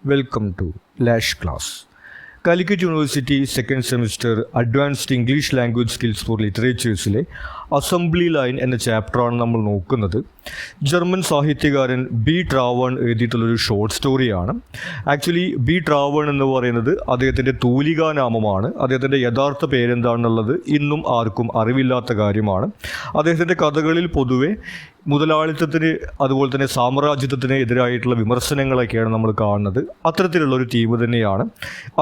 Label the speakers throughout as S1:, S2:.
S1: Welcome to Lash Class. Calicut University second semester Advanced English Language Skills for Literatures assembly line എന്ന ചാപ്റ്ററാണ് നമ്മൾ നോക്കുന്നത്. German സാഹിത്യകാരൻ B ട്രാവൺ എഴുതിയിട്ടുള്ളൊരു short സ്റ്റോറിയാണ്. Actually B ട്രാവൺ എന്ന് പറയുന്നത് അദ്ദേഹത്തിൻ്റെ തൂലികാനാമമാണ്. അദ്ദേഹത്തിൻ്റെ യഥാർത്ഥ പേരെന്താണെന്നുള്ളത് ഇന്നും ആർക്കും അറിവില്ലാത്ത കാര്യമാണ്. അദ്ദേഹത്തിൻ്റെ കഥകളിൽ പൊതുവെ മുതലാളിത്തത്തിന് അതുപോലെ തന്നെ സാമ്രാജ്യത്വത്തിന് എതിരായിട്ടുള്ള വിമർശനങ്ങളൊക്കെയാണ് നമ്മൾ കാണുന്നത്. അത്തരത്തിലുള്ളൊരു ടീം തന്നെയാണ്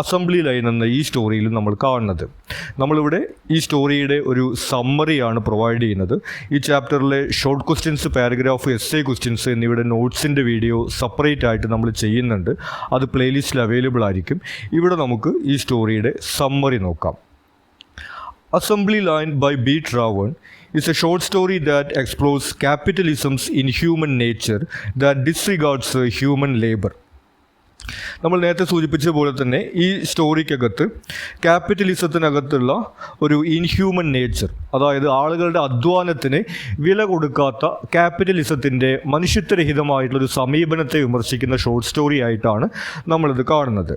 S1: അസംബ്ലി ലൈൻ എന്ന ഈ സ്റ്റോറിയിലും നമ്മൾ കാണുന്നത്. നമ്മളിവിടെ ഈ സ്റ്റോറിയുടെ ഒരു സമ്മറിയാണ് പ്രൊവൈഡ് ചെയ്യുന്നത്. ഈ ചാപ്റ്ററിലെ short questions, paragraph, essay questions എന്നിവയുടെ നോട്ട്സിൻ്റെ വീഡിയോ സെപ്പറേറ്റ് ആയിട്ട് നമ്മൾ ചെയ്യുന്നുണ്ട്. അത് പ്ലേലിസ്റ്റിൽ അവൈലബിൾ ആയിരിക്കും. ഇവിടെ നമുക്ക് ഈ സ്റ്റോറിയുടെ സമ്മറി നോക്കാം. Assembly Line by B. Trawan is a short story that explores capitalism's inhuman nature that disregards human labor. നമ്മൾ നേരത്തെ സൂചിപ്പിച്ച പോലെ തന്നെ ഈ സ്റ്റോറിക്കകത്ത് ക്യാപിറ്റലിസത്തിനകത്തുള്ള ഒരു ഇൻഹ്യൂമൻ നേച്ചർ, അതായത് ആളുകളുടെ അധ്വാനത്തിന് വില കൊടുക്കാത്ത ക്യാപിറ്റലിസത്തിൻ്റെ മനുഷ്യത്വരഹിതമായിട്ടുള്ളൊരു സമീപനത്തെ വിമർശിക്കുന്ന ഷോർട്ട് സ്റ്റോറി ആയിട്ടാണ് നമ്മളിത് കാണുന്നത്.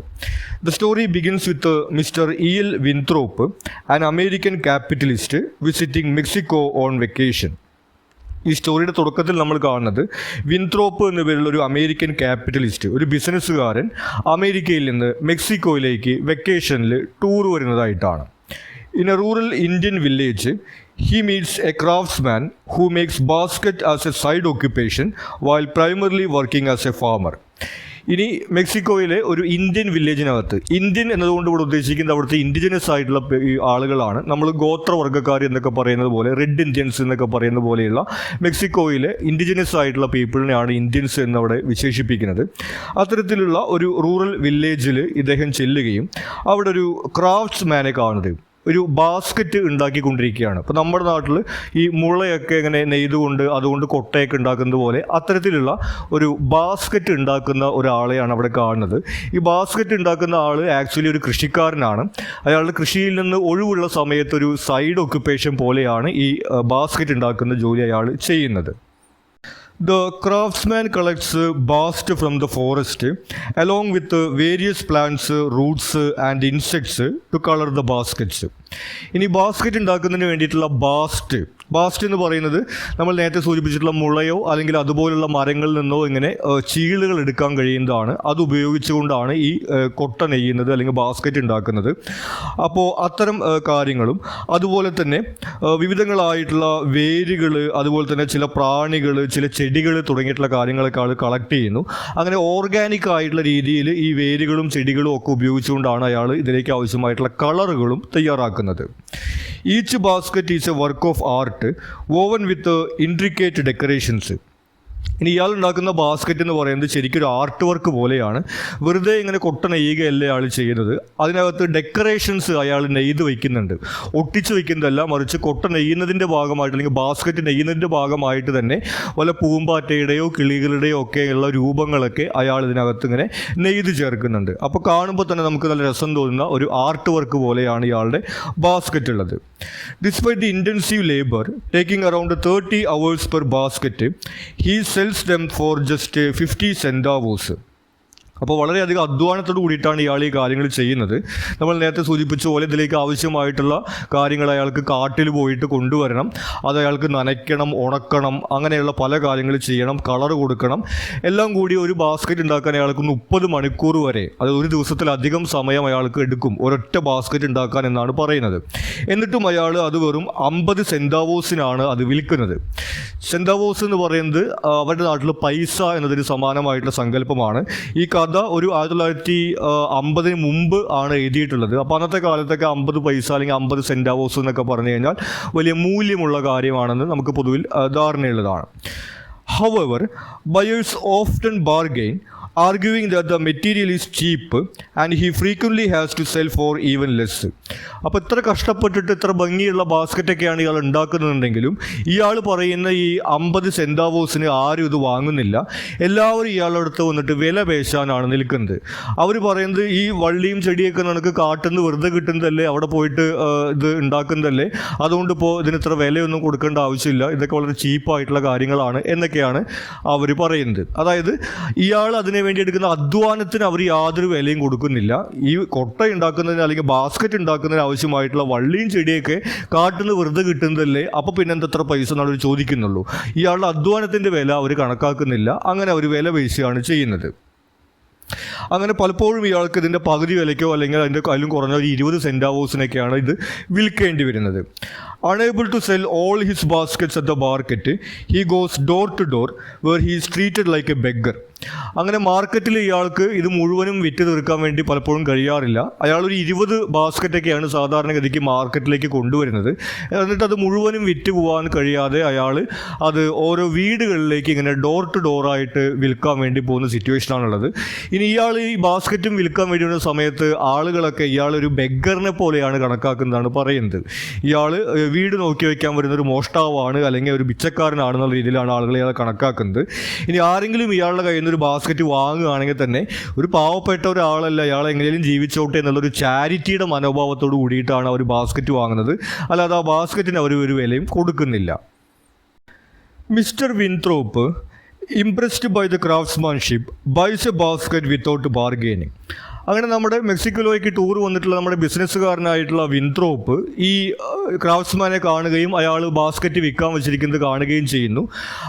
S1: The story begins with mister E L. Winthrop, an American capitalist visiting Mexico on vacation. ഈ സ്റ്റോറിയുടെ തുടക്കത്തിൽ നമ്മൾ കാണുന്നത് വിൻത്രോപ്പ് എന്ന പേരുള്ള ഒരു അമേരിക്കൻ ക്യാപിറ്റലിസ്റ്റ്, ഒരു ബിസിനസ്സുകാരൻ അമേരിക്കയിൽ നിന്ന് മെക്സിക്കോയിലേക്ക് വെക്കേഷനിൽ ടൂർ വരുന്നതായിട്ടാണ്. In a rural Indian village he meets a craftsman who makes basket as a side occupation while primarily working as a farmer. ഇനി മെക്സിക്കോയിലെ ഒരു ഇന്ത്യൻ വില്ലേജിനകത്ത്, ഇന്ത്യൻ എന്നതുകൊണ്ട് ഇവിടെ ഉദ്ദേശിക്കുന്നത് അവിടുത്തെ ഇൻഡിജിനസ് ആയിട്ടുള്ള ആളുകളാണ്. നമ്മൾ ഗോത്രവർഗ്ഗക്കാർ എന്നൊക്കെ പറയുന്നത് പോലെ, റെഡ് ഇന്ത്യൻസ് എന്നൊക്കെ പറയുന്ന പോലെയുള്ള മെക്സിക്കോയിലെ ഇൻഡിജിനസ് ആയിട്ടുള്ള പീപ്പിളിനെയാണ് ഇന്ത്യൻസ് എന്നവിടെ വിശേഷിപ്പിക്കുന്നത്. അത്തരത്തിലുള്ള ഒരു റൂറൽ വില്ലേജിൽ ഇദ്ദേഹം ചെല്ലുകയും അവിടെ ഒരു ക്രാഫ്റ്റ്സ്മാനെ കാണുകയും ഒരു ബാസ്ക്കറ്റ് ഉണ്ടാക്കിക്കൊണ്ടിരിക്കുകയാണ്. അപ്പോൾ നമ്മുടെ നാട്ടിൽ ഈ മുളയൊക്കെ ഇങ്ങനെ നെയ്തുകൊണ്ട് അതുകൊണ്ട് കൊട്ടയൊക്കെ ഉണ്ടാക്കുന്നത് പോലെ അത്തരത്തിലുള്ള ഒരു ബാസ്ക്കറ്റ് ഉണ്ടാക്കുന്ന ഒരാളെയാണ് അവിടെ കാണുന്നത്. ഈ ബാസ്ക്കറ്റ് ഉണ്ടാക്കുന്ന ആൾ ആക്ച്വലി ഒരു കൃഷിക്കാരനാണ്. അയാളുടെ കൃഷിയിൽ നിന്ന് ഒഴിവുള്ള സമയത്തൊരു സൈഡ് ഒക്യുപ്പേഷൻ പോലെയാണ് ഈ ബാസ്ക്കറ്റ് ഉണ്ടാക്കുന്ന ജോലി അയാൾ ചെയ്യുന്നത്. The craftsman collects bast from the forest along with various plants, roots and insects to color the baskets. ഇനി ബാസ്ക്കറ്റ് ഉണ്ടാക്കുന്നതിന് വേണ്ടിയിട്ടുള്ള ബാസ്റ്റ് എന്ന് പറയുന്നത് നമ്മൾ നേരത്തെ സൂചിപ്പിച്ചിട്ടുള്ള മുളയോ അല്ലെങ്കിൽ അതുപോലുള്ള മരങ്ങളിൽ നിന്നോ ഇങ്ങനെ ചീളുകൾ എടുക്കാൻ കഴിയുന്നതാണ്. അത് ഉപയോഗിച്ചുകൊണ്ടാണ് ഈ കൊട്ട നെയ്യുന്നത് അല്ലെങ്കിൽ ബാസ്ക്കറ്റ് ഉണ്ടാക്കുന്നത്. അപ്പോൾ അത്തരം കാര്യങ്ങളും അതുപോലെ തന്നെ വിവിധങ്ങളായിട്ടുള്ള വേരുകൾ, അതുപോലെ തന്നെ ചില പ്രാണികൾ, ചില ചെടികൾ തുടങ്ങിയിട്ടുള്ള കാര്യങ്ങളൊക്കെ ആൾ കളക്ട് ചെയ്യുന്നു. അങ്ങനെ ഓർഗാനിക് ആയിട്ടുള്ള രീതിയിൽ ഈ വേരുകളും ചെടികളും ഒക്കെ ഉപയോഗിച്ചുകൊണ്ടാണ് അയാൾ ഇതിലേക്ക് ആവശ്യമായിട്ടുള്ള കളറുകളും തയ്യാറാക്കുന്നത്. Each basket is a work of art woven with intricate decorations. ഇനി ഇയാൾ ഉണ്ടാക്കുന്ന ബാസ്ക്കറ്റ് എന്ന് പറയുന്നത് ശരിക്കും ഒരു ആർട്ട് വർക്ക് പോലെയാണ്. വെറുതെ ഇങ്ങനെ കൊട്ട നെയ്യുകയല്ല അയാൾ ചെയ്യുന്നത്. അതിനകത്ത് ഡെക്കറേഷൻസ് അയാൾ നെയ്ത് വയ്ക്കുന്നുണ്ട്. ഒട്ടിച്ച് വയ്ക്കുന്നതല്ല, മറിച്ച് കൊട്ട നെയ്യുന്നതിൻ്റെ ഭാഗമായിട്ട് അല്ലെങ്കിൽ ബാസ്ക്കറ്റ് നെയ്യുന്നതിൻ്റെ ഭാഗമായിട്ട് തന്നെ വല്ല പൂമ്പാറ്റയുടെയോ കിളികളുടെയോ ഒക്കെയുള്ള രൂപങ്ങളൊക്കെ അയാൾ ഇതിനകത്ത് ഇങ്ങനെ നെയ്ത് ചേർക്കുന്നുണ്ട്. അപ്പോൾ കാണുമ്പോൾ തന്നെ നമുക്ക് നല്ല രസം തോന്നുന്ന ഒരു ആർട്ട് വർക്ക് പോലെയാണ് ഇയാളുടെ ബാസ്ക്കറ്റ് ഉള്ളത്. Despite the intensive labor, taking around 30 hours per basket, he sells them for just 50 centavos. അപ്പോൾ വളരെയധികം അധ്വാനത്തോട് കൂടിയിട്ടാണ് ഇയാൾ ഈ കാര്യങ്ങൾ ചെയ്യുന്നത്. നമ്മൾ നേരത്തെ സൂചിപ്പിച്ച പോലെ ഇതിലേക്ക് ആവശ്യമായിട്ടുള്ള കാര്യങ്ങൾ അയാൾക്ക് കാട്ടിൽ പോയിട്ട് കൊണ്ടുവരണം, അത് അയാൾക്ക് നനയ്ക്കണം, ഉണക്കണം, അങ്ങനെയുള്ള പല കാര്യങ്ങൾ ചെയ്യണം, കളർ കൊടുക്കണം. എല്ലാം കൂടി ഒരു ബാസ്ക്കറ്റ് ഉണ്ടാക്കാൻ അയാൾക്ക് 30 മണിക്കൂർ വരെ, അത് ഒരു ദിവസത്തിലധികം സമയം അയാൾക്ക് എടുക്കും ഒരൊറ്റ ബാസ്ക്കറ്റ് ഉണ്ടാക്കാൻ എന്നാണ് പറയുന്നത്. എന്നിട്ടും അയാൾ അത് വെറും 50 സെൻറ്റാവോസിനാണ് അത് വിൽക്കുന്നത്. സെൻറ്റാവോസ് എന്ന് പറയുന്നത് അവരുടെ നാട്ടിൽ പൈസ എന്നതിന് സമാനമായിട്ടുള്ള സങ്കല്പമാണ്. ഈ കഥ ഒരു 1950 മുമ്പ് ആണ് എഴുതിയിട്ടുള്ളത്. അപ്പോൾ അന്നത്തെ കാലത്തൊക്കെ 50 പൈസ അല്ലെങ്കിൽ 50 സെൻറ്റാവോസ് എന്നൊക്കെ പറഞ്ഞു കഴിഞ്ഞാൽ വലിയ മൂല്യമുള്ള കാര്യമാണെന്ന് നമുക്ക് പൊതുവിൽ ധാരണയുള്ളതാണ്. However, buyers often bargain, arguing that the material is cheap and he frequently has to sell for even less. അപ്പോൾ ഇത്ര കഷ്ടപ്പെട്ടിട്ട് ഇത്ര ഭംഗിയുള്ള ബാസ്ക്കറ്റൊക്കെയാണ് ഇയാൾ ഉണ്ടാക്കുന്നുണ്ടെങ്കിലും ഇയാൾ പറയുന്ന ഈ 50 സെൻറ്റാവോസിന് ആരും ഇത് വാങ്ങുന്നില്ല. എല്ലാവരും ഇയാളുടെ അടുത്ത് വന്നിട്ട് വില പേശാനാണ് നിൽക്കുന്നത്. അവർ പറയുന്നത് ഈ വള്ളിയും ചെടിയൊക്കെ നമുക്ക് കാട്ടിൽ നിന്ന് വെറുതെ കിട്ടുന്നതല്ലേ, അവിടെ പോയിട്ട് ഇത് ഉണ്ടാക്കുന്നതല്ലേ, അതുകൊണ്ട് ഇപ്പോൾ ഇതിന് ഇത്ര വിലയൊന്നും കൊടുക്കേണ്ട ആവശ്യമില്ല, ഇതൊക്കെ വളരെ ചീപ്പായിട്ടുള്ള കാര്യങ്ങളാണ് എന്നൊക്കെയാണ് അവർ പറയുന്നത്. അതായത് ഇയാൾ അതിനെ ഉണ്ടാക്കുന്നതിന് വേണ്ടി എടുക്കുന്ന അധ്വാനത്തിന് അവർ യാതൊരു വിലയും കൊടുക്കുന്നില്ല. ഈ കൊട്ട ഉണ്ടാക്കുന്നതിന് അല്ലെങ്കിൽ ബാസ്ക്കറ്റ് ഉണ്ടാക്കുന്നതിന് ആവശ്യമായിട്ടുള്ള വള്ളിയും ചെടിയൊക്കെ കാട്ടിൽ നിന്ന് വെറുതെ കിട്ടുന്നതല്ലേ, അപ്പോൾ പിന്നെ എന്തത്ര പൈസ എന്നവർ ചോദിക്കുന്നുള്ളൂ. ഇയാളുടെ അധ്വാനത്തിൻ്റെ വില അവർ കണക്കാക്കുന്നില്ല. അങ്ങനെ അവർ വില പേശുകയാണ് ചെയ്യുന്നത്. അങ്ങനെ പലപ്പോഴും ഇയാൾക്ക് ഇതിൻ്റെ പകുതി വിലയ്ക്കോ അല്ലെങ്കിൽ അതിലും കുറഞ്ഞ ഒരു 20 സെൻറ്റാവോസിനൊക്കെയാണ് ഇത് വിൽക്കേണ്ടി വരുന്നത്. Unable to sell all his baskets at the market, he goes door to door where he is treated like a beggar. അങ്ങനെ മാർക്കറ്റിൽ ഇയാൾക്ക് ഇത് മുഴുവനും വിറ്റ് തീർക്കാൻ വേണ്ടി പലപ്പോഴും കഴിയാറില്ല. അയാളൊരു 20 ബാസ്ക്കറ്റൊക്കെയാണ് സാധാരണഗതിക്ക് മാർക്കറ്റിലേക്ക് കൊണ്ടുവരുന്നത്. എന്നിട്ട് അത് മുഴുവനും വിറ്റ് പോകാൻ കഴിയാതെ അയാൾ അത് ഓരോ വീടുകളിലേക്ക് ഇങ്ങനെ ഡോർ ടു ഡോറായിട്ട് വിൽക്കാൻ വേണ്ടി പോകുന്ന സിറ്റുവേഷനാണുള്ളത്. ഇനി ഇയാൾ ഈ ബാസ്ക്കറ്റും വിൽക്കാൻ വേണ്ടി വരുന്ന സമയത്ത് ആളുകളൊക്കെ ഇയാളൊരു ബെഗ്ഗറിനെ പോലെയാണ് കണക്കാക്കുന്നതാണ് പറയുന്നത്. ഇയാൾ വീട് നോക്കി വയ്ക്കാൻ വരുന്ന ഒരു മോഷ്ടാവാണ് അല്ലെങ്കിൽ ഒരു ബിച്ചക്കാരനാണെന്നുള്ള രീതിയിലാണ് ആളുകൾ ഇയാളെ കണക്കാക്കുന്നത്. ഇനി ആരെങ്കിലും ഇയാളുടെ കയ്യിൽ നിന്ന് ഒരു ബാസ്ക്കറ്റ് വാങ്ങുകയാണെങ്കിൽ തന്നെ ഒരു പാവപ്പെട്ട ഒരാളല്ല, ഇയാൾ എങ്ങനെയും ജീവിച്ചോട്ടെ എന്നുള്ളൊരു ചാരിറ്റിയുടെ മനോഭാവത്തോട് കൂടിയിട്ടാണ് അവർ ബാസ്ക്കറ്റ് വാങ്ങുന്നത്. അല്ലാതെ ആ ബാസ്ക്കറ്റിന് അവർ ഒരു വിലയും കൊടുക്കുന്നില്ല. Mister Winthrop, impressed by the craftsmanship, buys a basket without bargaining. അങ്ങനെ നമ്മുടെ മെക്സിക്കോയിലേക്ക് ടൂർ വന്നിട്ടുള്ള നമ്മുടെ ബിസിനസ്സുകാരനായിട്ടുള്ള വിൻത്രോപ്പ് ഈ ക്രാഫ്റ്റ്സ്മാനെ കാണുകയും അയാൾ ബാസ്ക്കറ്റ് വിൽക്കാൻ വെച്ചിരിക്കുന്നത് കാണുകയും ചെയ്യുന്നു.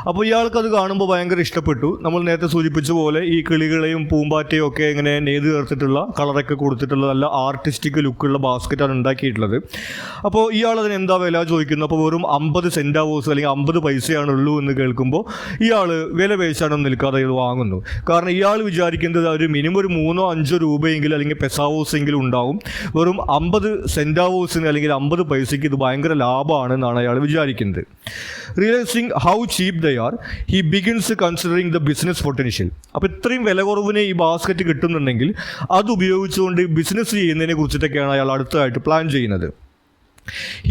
S1: അപ്പോൾ ഇയാൾക്കത് കാണുമ്പോൾ ഭയങ്കര ഇഷ്ടപ്പെട്ടു. നമ്മൾ നേരത്തെ സൂചിപ്പിച്ച പോലെ ഈ കിളികളെയും പൂമ്പാറ്റയും ഒക്കെ ഇങ്ങനെ നെയ്ത് ചേർത്തിട്ടുള്ള കളറൊക്കെ കൊടുത്തിട്ടുള്ള നല്ല ആർട്ടിസ്റ്റിക് ലുക്കുള്ള ബാസ്ക്കറ്റാണ് ഉണ്ടാക്കിയിട്ടുള്ളത്. അപ്പോൾ ഇയാൾ അതിന് എന്താ വില ചോദിക്കുന്നു. അപ്പോൾ വെറും 50 സെൻറ്റാവോസ് അല്ലെങ്കിൽ 50 പൈസയാണുള്ളൂ എന്ന് കേൾക്കുമ്പോൾ ഇയാൾ വില പേശാനൊന്നും നിൽക്കാതെ ഇത് വാങ്ങുന്നു. കാരണം ഇയാൾ വിചാരിക്കുന്നത് ഒരു മിനിമം ഒരു 3-5 രൂപയെങ്കിലും അല്ലെങ്കിൽ പെസാവോസെങ്കിലും ഉണ്ടാവും. വെറും 50 സെൻറ്റാവോസിന് അല്ലെങ്കിൽ 50 പൈസയ്ക്ക് ഇത് ഭയങ്കര ലാഭമാണ് എന്നാണ് അയാൾ വിചാരിക്കുന്നത്. Realising how cheap they are, he begins considering the business potential. അപ്പോൾ ഇത്രയും വില കുറവിന് ഈ ബാസ്ക്കറ്റ് കിട്ടുന്നുണ്ടെങ്കിൽ അത് ഉപയോഗിച്ചുകൊണ്ട് ബിസിനസ് ചെയ്യുന്നതിനെ കുറിച്ചിട്ടൊക്കെയാണ് അയാൾ അടുത്തതായിട്ട് പ്ലാൻ ചെയ്യുന്നത്.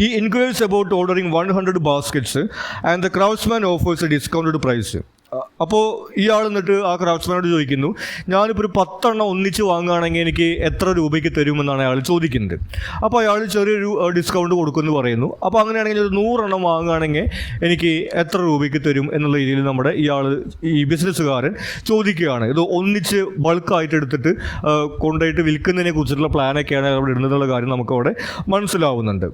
S1: He inquires about ordering 100 baskets and the craftsman offers a discounted price. അപ്പോൾ ഇയാൾ എന്നിട്ട് ആ ക്രാഫ്റ്റ്സ്മാനോട് ചോദിക്കുന്നു, ഞാനിപ്പോൾ ഒരു 10 എണ്ണം ഒന്നിച്ച് വാങ്ങുകയാണെങ്കിൽ എനിക്ക് എത്ര രൂപയ്ക്ക് തരുമെന്നാണ് അയാൾ ചോദിക്കുന്നത്. അപ്പോൾ അയാൾ ചെറിയൊരു ഡിസ്കൗണ്ട് കൊടുക്കുമെന്ന് പറയുന്നു. അപ്പോൾ അങ്ങനെയാണെങ്കിൽ ഒരു 100 എണ്ണം വാങ്ങുകയാണെങ്കിൽ എനിക്ക് എത്ര രൂപയ്ക്ക് തരും എന്നുള്ള രീതിയിൽ നമ്മുടെ ഈ ബിസിനസ്സുകാരൻ ചോദിക്കുകയാണ്. ഇത് ഒന്നിച്ച് ബൾക്കായിട്ട് എടുത്തിട്ട് കൊണ്ടുപോയിട്ട് വിൽക്കുന്നതിനെ കുറിച്ചിട്ടുള്ള പ്ലാനൊക്കെയാണ് അവിടെ ഇടുന്നതെന്നുള്ള കാര്യം നമുക്കവിടെ മനസ്സിലാവുന്നുണ്ട്.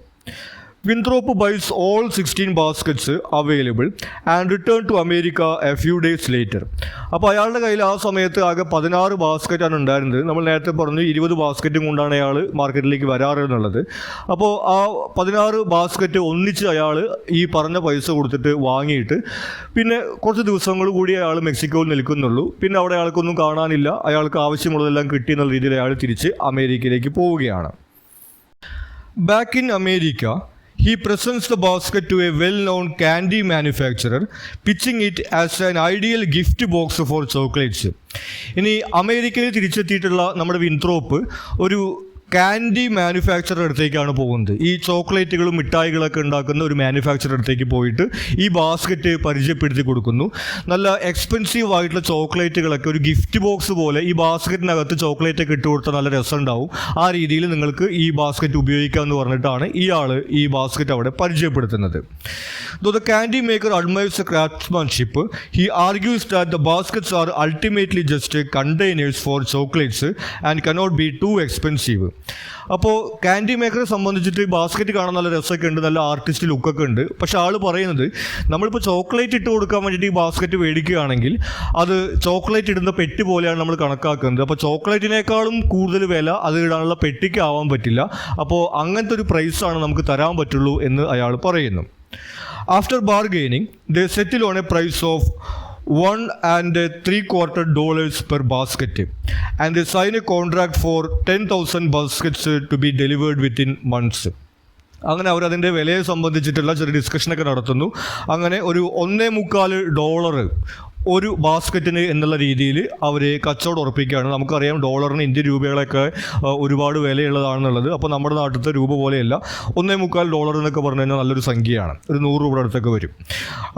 S1: Winthrop buys all 16 baskets available and returned to America a few days later. അപ്പോൾ അയാളുടെ കയ്യിൽ ആ സമയത്ത് ആകെ 16 ബാസ്ക്കറ്റാണ് ഉണ്ടായിരുന്നത്. നമ്മൾ നേരത്തെ പറഞ്ഞു 20 ബാസ്ക്കറ്റും കൊണ്ടാണ് അയാൾ മാർക്കറ്റിലേക്ക് വരാറ് എന്നുള്ളത്. അപ്പോൾ ആ 16 ബാസ്ക്കറ്റ് ഒന്നിച്ച് അയാൾ ഈ പറഞ്ഞ പൈസ കൊടുത്തിട്ട് വാങ്ങിയിട്ട് പിന്നെ കുറച്ച് ദിവസങ്ങൾ കൂടി അയാൾ മെക്സിക്കോയിൽ നിൽക്കുന്നുള്ളൂ. പിന്നെ അവിടെ അയാൾക്കൊന്നും കാണാനില്ല. അയാൾക്ക് ആവശ്യമുള്ളതെല്ലാം കിട്ടി എന്നുള്ള രീതിയിൽ അയാൾ തിരിച്ച് അമേരിക്കയിലേക്ക് പോവുകയാണ്. Back in America, he presents the basket to a well-known candy manufacturer, pitching it as an ideal gift box for chocolates. ഇനി അമേരിക്കയിൽ തിരിച്ചെത്തിയിട്ടുള്ള നമ്മുടെ വിൻത്രോപ്പ് ഒരു കാൻഡി മാനുഫാക്ചറർ അടുത്തേക്കാണ് പോകുന്നത്. ഈ ചോക്ലേറ്റുകളും മിഠായികളൊക്കെ ഉണ്ടാക്കുന്ന ഒരു മാനുഫാക്ചറർ അടുത്തേക്ക് പോയിട്ട് ഈ ബാസ്ക്കറ്റ് പരിചയപ്പെടുത്തി കൊടുക്കുന്നു. നല്ല എക്സ്പെൻസീവ് ആയിട്ടുള്ള ചോക്ലേറ്റുകളൊക്കെ ഒരു ഗിഫ്റ്റ് ബോക്സ് പോലെ ഈ ബാസ്ക്കറ്റിനകത്ത് ചോക്ലേറ്റൊക്കെ ഇട്ട് കൊടുത്താൽ നല്ല രസമുണ്ടാവും, ആ രീതിയിൽ നിങ്ങൾക്ക് ഈ ബാസ്ക്കറ്റ് ഉപയോഗിക്കാമെന്ന് പറഞ്ഞിട്ടാണ് ഇയാൾ ഈ ബാസ്ക്കറ്റ് അവിടെ പരിചയപ്പെടുത്തുന്നത്. Though the candy maker admires the craftsmanship, he argues that the baskets are ultimately just containers for chocolates and cannot be too expensive. അപ്പോൾ കാൻഡി മേക്കറെ സംബന്ധിച്ചിട്ട് ഈ ബാസ്ക്കറ്റ് കാണാൻ നല്ല രസമൊക്കെ ഉണ്ട്, നല്ല ആർട്ടിസ്റ്റ് ലുക്കൊക്കെ ഉണ്ട്. പക്ഷേ ആൾ പറയുന്നത് നമ്മളിപ്പോൾ ചോക്ലേറ്റ് ഇട്ട് കൊടുക്കാൻ വേണ്ടിയിട്ട് ഈ ബാസ്ക്കറ്റ് മേടിക്കുകയാണെങ്കിൽ അത് ചോക്ലേറ്റ് ഇടുന്ന പെട്ടി പോലെയാണ് നമ്മൾ കണക്കാക്കുന്നത്. അപ്പോൾ ചോക്ലേറ്റിനേക്കാളും കൂടുതൽ വില അത് ഇടാനുള്ള പെട്ടിക്ക് ആവാൻ പറ്റില്ല. അപ്പോൾ അങ്ങനത്തെ ഒരു പ്രൈസാണ് നമുക്ക് തരാൻ പറ്റുള്ളൂ എന്ന് അയാൾ പറയുന്നു. After bargaining, they settle on a price of $1.75 per basket, and they sign a contract for 10,000 baskets to be delivered within months. അങ്ങനെ അവരതിൻ്റെ വിലയെ സംബന്ധിച്ചിട്ടുള്ള ചെറിയ ഡിസ്കഷനൊക്കെ നടത്തുന്നു. അങ്ങനെ ഒരു $1.25 ഒരു ബാസ്ക്കറ്റിന് എന്നുള്ള രീതിയിൽ അവർ കച്ചവടം ഉറപ്പിക്കുകയാണ്. നമുക്കറിയാം ഡോളറിന് ഇന്ത്യൻ രൂപകളൊക്കെ ഒരുപാട് വിലയുള്ളതാണെന്നുള്ളത്. അപ്പോൾ നമ്മുടെ നാട്ടിലത്തെ രൂപ പോലെയല്ല. $1.25 എന്നൊക്കെ പറഞ്ഞു കഴിഞ്ഞാൽ നല്ലൊരു സംഖ്യയാണ്, ഒരു 100 രൂപയുടെ അടുത്തൊക്കെ വരും.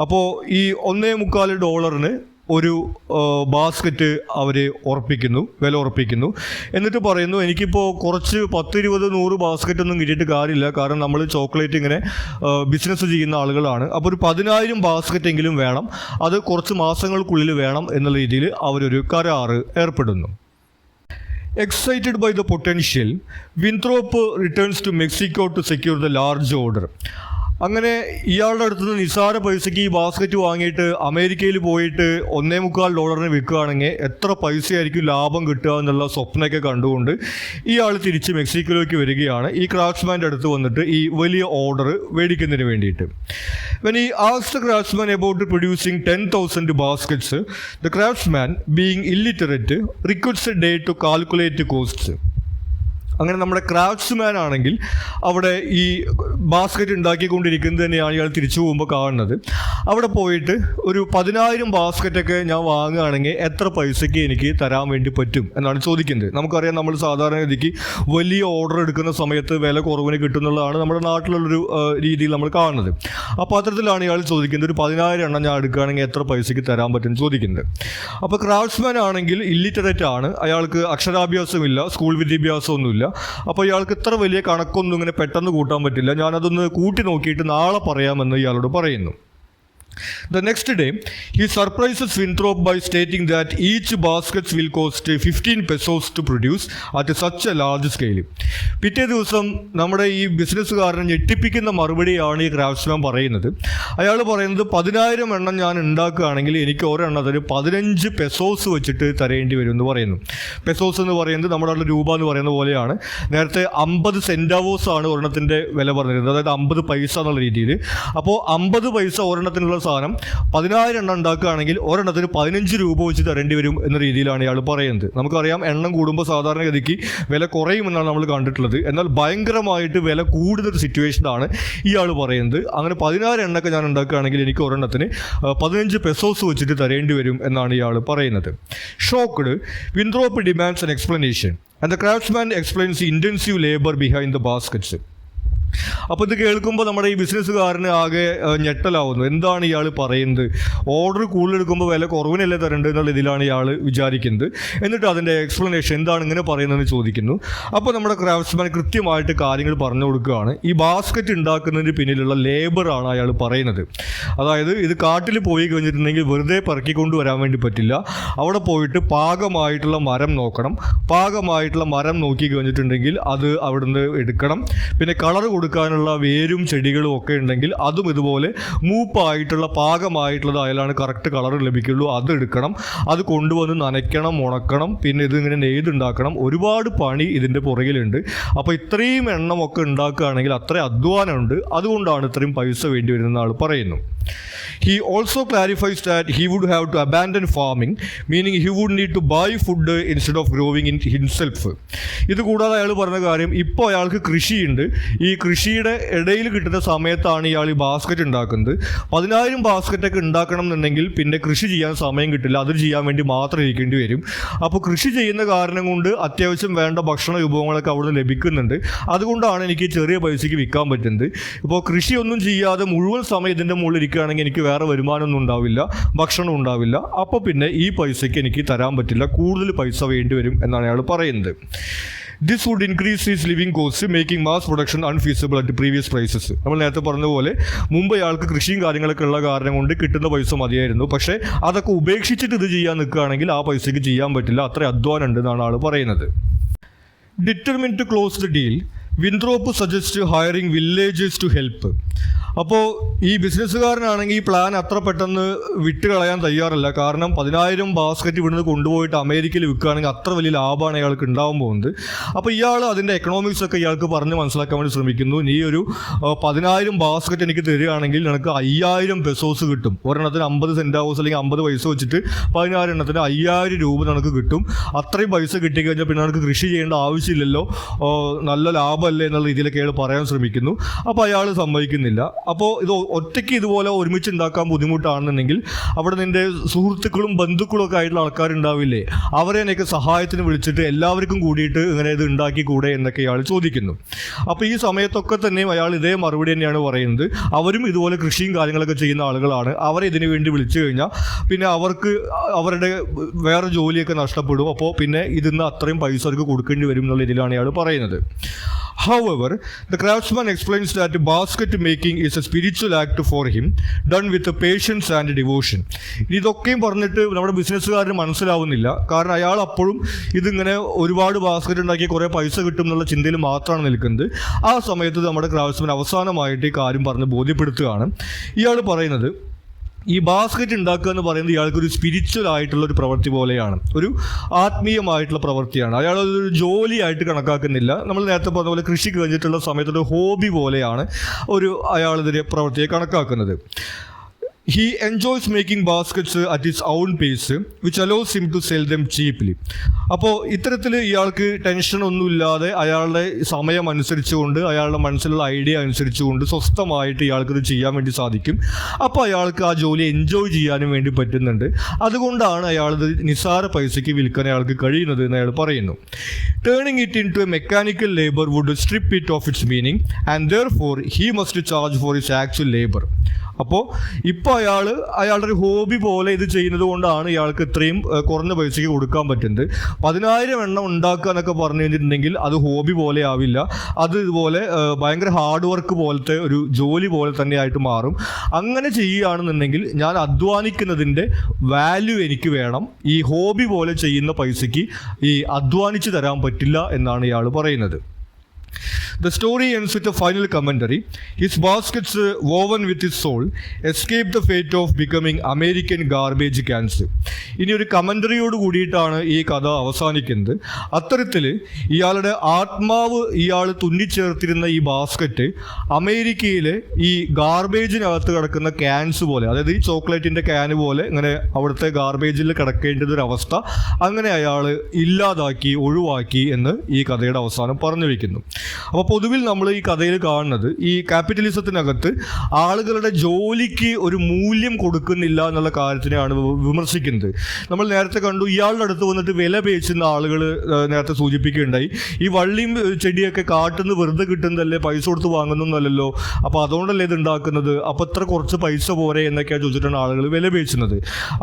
S1: അപ്പോൾ ഈ $1.25 ഒരു ബാസ്ക്കറ്റ് അവർ വില ഉറപ്പിക്കുന്നു. എന്നിട്ട് പറയുന്നു എനിക്കിപ്പോൾ കുറച്ച് 10, 20, 100 ബാസ്ക്കറ്റൊന്നും കിട്ടിയിട്ട് കാര്യമില്ല, കാരണം നമ്മൾ ചോക്ലേറ്റ് ഇങ്ങനെ ബിസിനസ് ചെയ്യുന്ന ആളുകളാണ്. അപ്പോൾ ഒരു 10,000 ബാസ്ക്കറ്റെങ്കിലും വേണം, അത് കുറച്ച് മാസങ്ങൾക്കുള്ളിൽ വേണം എന്നുള്ള രീതിയിൽ അവരൊരു കരാറ് ഏർപ്പെടുന്നു. Excited by the potential, Winthrop returns to Mexico to secure the large order. അങ്ങനെ ഇയാളുടെ അടുത്ത് നിന്ന് നിസ്സാര പൈസയ്ക്ക് ഈ ബാസ്ക്കറ്റ് വാങ്ങിയിട്ട് അമേരിക്കയിൽ പോയിട്ട് $1.25 വിൽക്കുകയാണെങ്കിൽ എത്ര പൈസയായിരിക്കും ലാഭം കിട്ടുക എന്നുള്ള സ്വപ്നമൊക്കെ കണ്ടുകൊണ്ട് ഇയാൾ തിരിച്ച് മെക്സിക്കോയിലേക്ക് വരികയാണ്. ഈ ക്രാഫ്റ്റ്സ്മാൻ്റെ അടുത്ത് വന്നിട്ട് ഈ വലിയ ഓർഡർ മേടിക്കുന്നതിന് വേണ്ടിയിട്ട്. When he asked the craftsman about producing 10,000 baskets, the craftsman, being illiterate, requests a day to calculate costs. അങ്ങനെ നമ്മുടെ ക്രാഫ്റ്റ്സ്മാൻ ആണെങ്കിൽ അവിടെ ഈ ബാസ്ക്കറ്റ് ഉണ്ടാക്കിക്കൊണ്ടിരിക്കുന്നത് തന്നെയാണ് ഇയാൾ തിരിച്ചു പോകുമ്പോൾ കാണുന്നത്. അവിടെ പോയിട്ട് ഒരു 10,000 ബാസ്ക്കറ്റൊക്കെ ഞാൻ വാങ്ങുകയാണെങ്കിൽ എത്ര പൈസയ്ക്ക് എനിക്ക് തരാൻ വേണ്ടി പറ്റും എന്നാണ് ചോദിക്കുന്നത്. നമുക്കറിയാം, നമ്മൾ സാധാരണഗതിക്ക് വലിയ ഓർഡർ എടുക്കുന്ന സമയത്ത് വില കുറവിന് കിട്ടുന്നുള്ളതാണ് നമ്മുടെ നാട്ടിലുള്ളൊരു രീതിയിൽ നമ്മൾ കാണുന്നത്. അപ്പോൾ അത്തരത്തിലാണ് ഇയാൾ ചോദിക്കുന്നത്, ഒരു 10,000 എണ്ണം ഞാൻ എടുക്കുകയാണെങ്കിൽ എത്ര പൈസയ്ക്ക് തരാൻ പറ്റും ചോദിക്കുന്നത്. അപ്പോൾ ക്രാഫ്റ്റ്സ്മാൻ ആണെങ്കിൽ ഇല്ലിറ്ററേറ്റ് ആണ്, അയാൾക്ക് അക്ഷരാഭ്യാസമില്ല, സ്കൂൾ വിദ്യാഭ്യാസമൊന്നുമില്ല. അപ്പോൾ ഇയാൾക്ക് ഇത്ര വലിയ കണക്കൊന്നും ഇങ്ങനെ പെട്ടെന്ന് കൂട്ടാൻ പറ്റില്ല, ഞാനതൊന്ന് കൂട്ടി നോക്കിയിട്ട് നാളെ പറയാമെന്ന് ഇയാളോട് പറയുന്നു. The next day, he surprises Winthrop by stating that each basket will cost 15 pesos to produce at such a large scale. പിറ്റേ ദിവസം നമ്മുടെ ഈ ബിസിനസ്സുകാരനെ ഞെട്ടിപ്പിക്കുന്ന മറുപടിയാണ് ഈ ക്രാഫ്റ്റ്സ്മാൻ പറയുന്നത്. അയാൾ പറയുന്നത് 10,000 എണ്ണം ഞാൻ ഉണ്ടാക്കുകയാണെങ്കിൽ എനിക്ക് ഒരെണ്ണത്തിന് 15 പെസോസ് വെച്ചിട്ട് തരേണ്ടി വരും എന്ന് പറയുന്നു. പെസോസ് എന്ന് പറയുന്നത് നമ്മുടെ അവിടെ രൂപ എന്ന് പറയുന്ന പോലെയാണ്. നേരത്തെ 50 സെൻറ്റാവോസ് ആണ് ഒരെണ്ണത്തിൻ്റെ വില പറഞ്ഞിരുന്നത്, അതായത് 50 പൈസ എന്നുള്ള രീതിയിൽ. അപ്പോൾ 50 പൈസ ഒരെണ്ണത്തിനുള്ള സാധനം 10,000 എണ്ണം ഉണ്ടാക്കുകയാണെങ്കിൽ ഒരെണ്ണത്തിന് 15 രൂപ വെച്ച് തരേണ്ടി വരും എന്ന രീതിയിലാണ് ഇയാൾ പറയുന്നത്. നമുക്കറിയാം, എണ്ണം കൂടുമ്പോൾ സാധാരണഗതിക്ക് വില കുറയുമെന്നാണ് നമ്മൾ കണ്ടിട്ടുള്ളത്. എന്നാൽ ഭയങ്കരമായിട്ട് വില കൂടുന്നൊരു സിറ്റുവേഷനാണ് ഇയാൾ പറയുന്നത്. അങ്ങനെ 10,000 എണ്ണൊക്കെ ഞാൻ ഉണ്ടാക്കുകയാണെങ്കിൽ എനിക്ക് ഒരെണ്ണത്തിന് 15 പെസോസ് വെച്ചിട്ട് തരേണ്ടി വരും എന്നാണ് ഇയാൾ പറയുന്നത്. Shocked, Winthrop demands an explanation and the craftsman explains the intensive labour behind the baskets. അപ്പോൾ ഇത് കേൾക്കുമ്പോൾ നമ്മുടെ ഈ ബിസിനസ്സുകാരന് ആകെ ഞെട്ടലാവുന്നു. എന്താണ് ഇയാൾ പറയുന്നത്? ഓർഡർ കൂടുതലെടുക്കുമ്പോൾ വില കുറവിനല്ലേ തരേണ്ടത് എന്നുള്ള ഇതിലാണ് ഇയാൾ വിചാരിക്കുന്നത്. എന്നിട്ട് അതിൻ്റെ എക്സ്പ്ലനേഷൻ എന്താണ് ഇങ്ങനെ പറയുന്നതെന്ന് ചോദിക്കുന്നു. അപ്പോൾ നമ്മുടെ ക്രാഫ്റ്റ്സ്മാൻ കൃത്യമായിട്ട് കാര്യങ്ങൾ പറഞ്ഞു കൊടുക്കുകയാണ്. ഈ ബാസ്ക്കറ്റ് ഉണ്ടാക്കുന്നതിന് പിന്നിലുള്ള ലേബറാണ് അയാൾ പറയുന്നത്. അതായത് ഇത് കാട്ടിൽ പോയി കഴിഞ്ഞിട്ടുണ്ടെങ്കിൽ വെറുതെ പറക്കിക്കൊണ്ട് വരാൻ വേണ്ടി പറ്റില്ല. അവിടെ പോയിട്ട് പാകമായിട്ടുള്ള മരം നോക്കണം. പാകമായിട്ടുള്ള മരം നോക്കി കഴിഞ്ഞിട്ടുണ്ടെങ്കിൽ അത് അവിടുന്ന് എടുക്കണം. പിന്നെ കളർ കൊടുക്കാനുള്ള വേരും ചെടികളും ഒക്കെ ഉണ്ടെങ്കിൽ അതും ഇതുപോലെ മൂപ്പായിട്ടുള്ള പാകമായിട്ടുള്ളത് അയാളാണ് കറക്റ്റ് കളർ ലഭിക്കുള്ളൂ. അത് എടുക്കണം, അത് കൊണ്ടുവന്ന് നനയ്ക്കണം, ഉണക്കണം, പിന്നെ ഇതിങ്ങനെ നെയ്തുണ്ടാക്കണം. ഒരുപാട് പണി ഇതിൻ്റെ പുറകിലുണ്ട്. അപ്പോൾ ഇത്രയും എണ്ണമൊക്കെ ഉണ്ടാക്കുകയാണെങ്കിൽ അത്ര അധ്വാനമുണ്ട്, അതുകൊണ്ടാണ് ഇത്രയും പൈസ വേണ്ടി വരുന്ന ആൾ പറയുന്നു. He also clarifies that he would have to abandon farming, meaning he would need to buy food instead of growing it himself. ഇത് കൂടാതെ അയാൾ പറഞ്ഞ കാര്യം, ഇപ്പോൾ അയാൾക്ക് കൃഷിയുണ്ട്. ഈ കൃഷിയുടെ ഇടയിൽ കിട്ടുന്ന സമയത്താണ് ഇയാൾ ഈ ബാസ്ക്കറ്റ് ഉണ്ടാക്കുന്നത്. 10,000 ബാസ്ക്കറ്റൊക്കെ ഉണ്ടാക്കണം എന്നുണ്ടെങ്കിൽ പിന്നെ കൃഷി ചെയ്യാൻ സമയം കിട്ടില്ല, അത് ചെയ്യാൻ വേണ്ടി മാത്രം ഇരിക്കേണ്ടി വരും. അപ്പോൾ കൃഷി ചെയ്യുന്ന കാരണം കൊണ്ട് അത്യാവശ്യം വേണ്ട ഭക്ഷണ വിഭവങ്ങളൊക്കെ അവിടെ നിന്ന് ലഭിക്കുന്നുണ്ട്. അതുകൊണ്ടാണ് എനിക്ക് ചെറിയ പൈസയ്ക്ക് വിൽക്കാൻ പറ്റുന്നത്. ഇപ്പോൾ കൃഷിയൊന്നും ചെയ്യാതെ മുഴുവൻ സമയം ഇതിൻ്റെ മുകളിൽ ഇരിക്കുകയാണെങ്കിൽ എനിക്ക് വേറെ വരുമാനമൊന്നും ഉണ്ടാവില്ല, ഭക്ഷണം ഉണ്ടാവില്ല. അപ്പോൾ പിന്നെ ഈ പൈസയ്ക്ക് എനിക്ക് തരാൻ പറ്റില്ല, കൂടുതൽ പൈസ വേണ്ടി വരും എന്നാണ് അയാൾ പറയുന്നത്. This would increase his living costs, making mass production unfeasible at previous prices. നമ്മൾ നേരത്തെ പറഞ്ഞതുപോലെ മുമ്പ് അയാൾക്ക് കൃഷിയും കാര്യങ്ങളൊക്കെ ഉള്ള കാരണം കൊണ്ട് കിട്ടുന്ന പൈസ മതിയായിരുന്നു. പക്ഷേ അതൊക്കെ ഉപേക്ഷിച്ചിട്ട് ഇത് ചെയ്യാൻ നിൽക്കുകയാണെങ്കിൽ ആ പൈസയ്ക്ക് ചെയ്യാൻ പറ്റില്ല, അത്ര അധ്വാനം ഉണ്ട് എന്നാണ് ആൾ പറയുന്നത്. Determined to close the deal, Winthrop suggests hiring villagers to help. അപ്പോൾ ഈ ബിസിനസ്സുകാരനാണെങ്കിൽ ഈ പ്ലാൻ അത്ര പെട്ടെന്ന് വിട്ടുകളയാൻ തയ്യാറല്ല. കാരണം 10,000 ബാസ്ക്കറ്റ് ഇവിടുന്ന് കൊണ്ടുപോയിട്ട് അമേരിക്കയിൽ വിൽക്കുകയാണെങ്കിൽ അത്ര വലിയ ലാഭമാണ് ഇയാൾക്ക് ഉണ്ടാവാൻ പോകുന്നത്. അപ്പോൾ ഇയാൾ അതിൻ്റെ എക്കണോമിക്സ് ഒക്കെ ഇയാൾക്ക് പറഞ്ഞ് മനസ്സിലാക്കാൻ വേണ്ടി ശ്രമിക്കുന്നു. നീ ഒരു 10,000 ബാസ്ക്കറ്റ് എനിക്ക് തരികയാണെങ്കിൽ നിനക്ക് 5,000 പെസോസ് കിട്ടും. ഒരെണ്ണത്തിന് 50 സെൻറ്റാവോസ് അല്ലെങ്കിൽ 50 പൈസ വെച്ചിട്ട് 10,000 എണ്ണത്തിന് 5,000 രൂപ നിനക്ക് കിട്ടും. അത്രയും പൈസ കിട്ടിക്കഴിഞ്ഞാൽ പിന്നെ നിനക്ക് കൃഷി ചെയ്യേണ്ട ആവശ്യമില്ലല്ലോ, നല്ല ലാഭമല്ലേ എന്നുള്ള രീതിയിലൊക്കെ അയാൾ പറയാൻ ശ്രമിക്കുന്നു. അപ്പോൾ അയാൾ സമ്മതിക്കുന്നില്ല. അപ്പോൾ ഇത് ഒറ്റയ്ക്ക് ഇതുപോലെ ഒരുമിച്ച് ഉണ്ടാക്കാൻ ബുദ്ധിമുട്ടാണെന്നുണ്ടെങ്കിൽ അവിടെ നിൻ്റെ സുഹൃത്തുക്കളും ബന്ധുക്കളും ഒക്കെ ആയിട്ടുള്ള ആൾക്കാരുണ്ടാവില്ലേ, അവരെ എനിക്ക് സഹായത്തിന് വിളിച്ചിട്ട് എല്ലാവർക്കും കൂടിയിട്ട് ഇങ്ങനെ ഇത് ഉണ്ടാക്കിക്കൂടെ എന്നൊക്കെ അയാൾ ചോദിക്കുന്നു. അപ്പോൾ ഈ സമയത്തൊക്കെ തന്നെയും അയാൾ ഇതേ മറുപടി തന്നെയാണ് പറയുന്നത്. അവരും ഇതുപോലെ കൃഷിയും കാര്യങ്ങളൊക്കെ ചെയ്യുന്ന ആളുകളാണ്, അവരെ ഇതിനു വേണ്ടി വിളിച്ചു കഴിഞ്ഞാൽ പിന്നെ അവർക്ക് അവരുടെ വേറെ ജോലിയൊക്കെ നഷ്ടപ്പെടും, അപ്പോൾ പിന്നെ ഇതിന്ന് അത്രയും പൈസ അവർക്ക് കൊടുക്കേണ്ടി വരും എന്നുള്ള ഇതിലാണ് അയാൾ പറയുന്നത്. However, the craftsman explains that basket making is a spiritual act for him, done with patience and devotion. ഇതൊക്കെയും പറഞ്ഞിട്ട് നമ്മുടെ ബിസിനസ്സുകാരന് മനസ്സിലാവുന്നില്ല. കാരണം അയാൾ അപ്പോഴും ഇതിങ്ങനെ ഒരുപാട് ബാസ്ക്കറ്റ് ഉണ്ടാക്കി കുറേ പൈസ കിട്ടും എന്നുള്ള ചിന്തയിൽ മാത്രമാണ് നിൽക്കുന്നത്. ആ സമയത്ത് നമ്മുടെ ക്രാഫ്റ്റ്സ്മാൻ അവസാനമായിട്ട് ഈ കാര്യം പറഞ്ഞ് ബോധ്യപ്പെടുത്തുകയാണ്. ഇയാൾ പറയുന്നത് ഈ ബാസ്ക്കറ്റ് ഉണ്ടാക്കുക എന്ന് പറയുന്നത് ഇയാൾക്കൊരു സ്പിരിച്വൽ ആയിട്ടുള്ള ഒരു പ്രവൃത്തി പോലെയാണ്, ഒരു ആത്മീയമായിട്ടുള്ള പ്രവൃത്തിയാണ്. അയാൾ അതൊരു ജോലിയായിട്ട് കണക്കാക്കുന്നില്ല. നമ്മൾ നേരത്തെ പറഞ്ഞ പോലെ കൃഷി കഴിഞ്ഞിട്ടുള്ള സമയത്തൊരു ഹോബി പോലെയാണ് അയാളിതിൻ്റെ പ്രവൃത്തിയെ കണക്കാക്കുന്നത്. He enjoys making baskets at his own pace, which allows him to sell them cheaply. അപ്പോൾ ഇത്തരത്തിൽ ഇയാൾക്ക് ടെൻഷനൊന്നുമില്ലാതെ അയാളുടെ സമയം അനുസരിച്ചുകൊണ്ട് അയാളുടെ മനസ്സിലുള്ള ഐഡിയ അനുസരിച്ചുകൊണ്ട് സ്വസ്ഥമായിട്ട് ഇയാൾക്കിത് ചെയ്യാൻ വേണ്ടി സാധിക്കും. അപ്പോൾ അയാൾക്ക് ആ ജോലി എൻജോയ് ചെയ്യാനും വേണ്ടി പറ്റുന്നുണ്ട്. അതുകൊണ്ടാണ് അയാളത് നിസ്സാര പൈസയ്ക്ക് വിൽക്കാൻ അയാൾക്ക് കഴിയുന്നത് എന്ന് അയാൾ പറയുന്നു. Turning it into a mechanical labor would strip it of its meaning, and therefore he must charge for his actual labor. അപ്പോൾ ഇപ്പോൾ അയാളുടെ ഒരു ഹോബി പോലെ ഇത് ചെയ്യുന്നത് കൊണ്ടാണ് ഇയാൾക്ക് ഇത്രയും കുറഞ്ഞ പൈസയ്ക്ക് കൊടുക്കാൻ പറ്റുന്നത്. 10,000 എണ്ണം ഉണ്ടാക്കുക എന്നൊക്കെ പറഞ്ഞു കഴിഞ്ഞിട്ടുണ്ടെങ്കിൽ അത് ഹോബി പോലെ ആവില്ല, അത് ഇതുപോലെ ഭയങ്കര ഹാർഡ് വർക്ക് പോലത്തെ ഒരു ജോലി പോലെ തന്നെ ആയിട്ട് മാറും. അങ്ങനെ ചെയ്യുകയാണെന്നുണ്ടെങ്കിൽ ഞാൻ അധ്വാനിക്കുന്നതിൻ്റെ വാല്യൂ എനിക്ക് വേണം, ഈ ഹോബി പോലെ ചെയ്യുന്ന പൈസയ്ക്ക് ഈ അധ്വാനിച്ച് തരാൻ പറ്റില്ല എന്നാണ് ഇയാൾ പറയുന്നത്. The story ends with a final commentary. His baskets, woven with his soul, escaped the fate of becoming American garbage cans. ഇനി ഒരു കമൻ്ററിയോട് കൂടിയിട്ടാണ് ഈ കഥ അവസാനിക്കുന്നത്. അത്തരത്തിൽ ഇയാളുടെ ആത്മാവ് ഇയാൾ തുന്നിച്ചേർത്തിരുന്ന ഈ ബാസ്ക്കറ്റ് അമേരിക്കയിലെ ഈ ഗാർബേജിനകത്ത് കിടക്കുന്ന ക്യാൻസ് പോലെ, അതായത് ഈ ചോക്ലേറ്റിൻ്റെ ക്യാന് പോലെ ഇങ്ങനെ അവിടുത്തെ ഗാർബേജിൽ കിടക്കേണ്ടതൊരവസ്ഥ അങ്ങനെ അയാൾ ഇല്ലാതാക്കി, ഒഴിവാക്കി എന്ന് ഈ കഥയുടെ അവസാനം പറഞ്ഞു വയ്ക്കുന്നു. അപ്പോൾ പൊതുവിൽ നമ്മൾ ഈ കഥയിൽ കാണുന്നത് ഈ ക്യാപിറ്റലിസത്തിനകത്ത് ആളുകളുടെ ജോലിക്ക് ഒരു മൂല്യം കൊടുക്കുന്നില്ല എന്നുള്ള കാര്യത്തിനെയാണ് വിമർശിക്കുന്നത്. നമ്മൾ നേരത്തെ കണ്ടു, ഇയാളുടെ അടുത്ത് വന്നിട്ട് വില പേശുന്ന ആളുകൾ നേരത്തെ സൂചിപ്പിക്കുകയുണ്ടായി. ഈ വള്ളിയും ചെടിയൊക്കെ കാട്ടുന്ന വെറുതെ കിട്ടുന്നതല്ലേ, പൈസ കൊടുത്ത് വാങ്ങുന്നതല്ലല്ലോ, അപ്പോൾ അതുകൊണ്ടല്ലേ ഇത് ഉണ്ടാക്കുന്നത്, അപ്പോൾ ഇത്ര കുറച്ച് പൈസ പോരെ എന്നൊക്കെയാണ് ചോദിച്ചിട്ടാണ് ആളുകൾ വില പേശുന്നത്.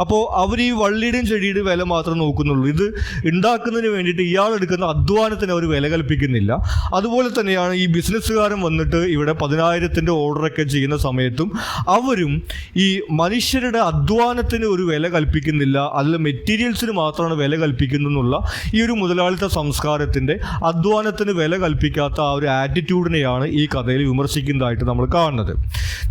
S1: അപ്പോൾ അവർ ഈ വള്ളിയുടെയും ചെടിയുടെയും വില മാത്രം നോക്കുന്നുള്ളൂ. ഇത് ഉണ്ടാക്കുന്നതിന് വേണ്ടിയിട്ട് ഇയാളെടുക്കുന്ന അധ്വാനത്തിന് അവർ വില കൽപ്പിക്കുന്നില്ല. അതുപോലെ തന്നെയാണ് ഈ ബിസിനസ്സുകാരൻ വന്നിട്ട് ഇവിടെ 10,000 ഓർഡറൊക്കെ ചെയ്യുന്ന സമയത്തും അവരും ഈ മനുഷ്യരുടെ അധ്വാനത്തിന് ഒരു വില കൽപ്പിക്കുന്നില്ല, അതിൽ മെറ്റീരിയൽസിന് മാത്രമാണ് വില കൽപ്പിക്കുന്നുള്ള ഈ ഒരു മുതലാളിത്ത സംസ്കാരത്തിൻ്റെ അധ്വാനത്തിന് വില കൽപ്പിക്കാത്ത ആ ഒരു ആറ്റിറ്റ്യൂഡിനെയാണ് ഈ കഥയിൽ വിമർശിക്കുന്നതായിട്ട് നമ്മൾ കാണുന്നത്.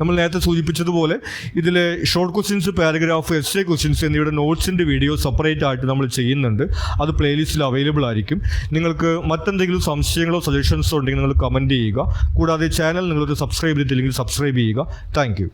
S1: നമ്മൾ നേരത്തെ സൂചിപ്പിച്ചതുപോലെ ഇതിലെ short questions, paragraph, essay questions എന്നിവയുടെ നോട്ട്സിൻ്റെ വീഡിയോ സെപ്പറേറ്റ് ആയിട്ട് നമ്മൾ ചെയ്യുന്നുണ്ട്. അത് പ്ലേലിസ്റ്റിൽ അവൈലബിൾ ആയിരിക്കും. നിങ്ങൾക്ക് മറ്റെന്തെങ്കിലും സംശയങ്ങളോ സജഷൻസോ ഉണ്ടെങ്കിൽ നിങ്ങൾ കമൻറ്റ് ചെയ്യുക. കൂടാതെ ചാനൽ നിങ്ങളൊരു സബ്സ്ക്രൈബ് ചെയ്തിട്ടില്ലെങ്കിൽ സബ്സ്ക്രൈബ് ചെയ്യുക. Thank you.